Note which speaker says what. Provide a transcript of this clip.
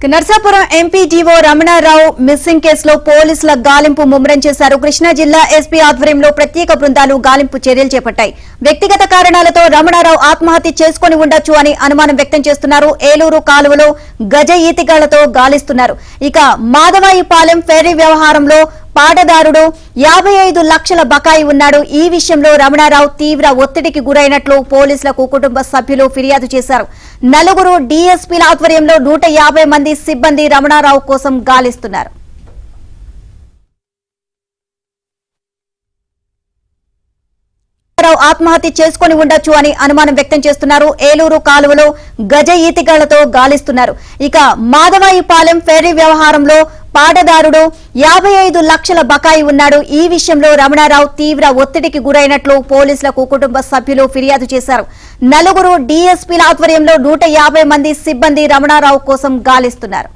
Speaker 1: Narsapuram MPDO Ramanarao missing కేసులో పోలీసుల గాలింపు ముమ్మరం చేశారు. కృష్ణా జిల్లా ఎస్పీ ఆధ్వర్యంలో ప్రత్యేక బృందాలు గాలింపు చర్యలు చేపట్టాయి. వ్యక్తిగత కారణాలతో రమణారావు ఆత్మహత్య చేసుకుని ఉండొచ్చు అని అనుమానం వ్యక్తం చేస్తున్నారు. ఏలూరు కాలువలో గజ ఈతిగాళ్లతో గాలిస్తున్నారు. ఇక మాధవాయిపాలెం ఫెర్రీ వ్యవహారంలో పాటదారుడు 55 లక్షల బకాయి ఉన్నాడు. ఈ విషయంలో రమణారావు తీవ్ర ఒత్తిడికి గురైనట్లు పోలీసులకు కుటుంబ సభ్యులు ఫిర్యాదు చేశారు. నలుగురు డీఎస్పీల ఆధ్వర్యంలో 150 మంది సిబ్బంది రమణారావు కోసం గాలిస్తున్నారు. ఆత్మహత్య చేసుకుని ఉండొచ్చు అని అనుమానం వ్యక్తం చేస్తున్నారు. ఏలూరు కాలువలో గజ ఈతిగాళ్లతో గాలిస్తున్నారు. ఇక మాధవాయిపాలెం ఫెర్రీ వ్యవహారంలో పాటదారుడు 55 లక్షల బకాయి ఉన్నాడు. ఈ విషయంలో రమణారావు తీవ్ర ఒత్తిడికి గురైనట్లు పోలీసులకు కుటుంబ సభ్యులు ఫిర్యాదు చేశారు. నలుగురు డీఎస్పీల ఆధ్వర్యంలో 150 మంది సిబ్బంది రమణారావు కోసం గాలిస్తున్నారు.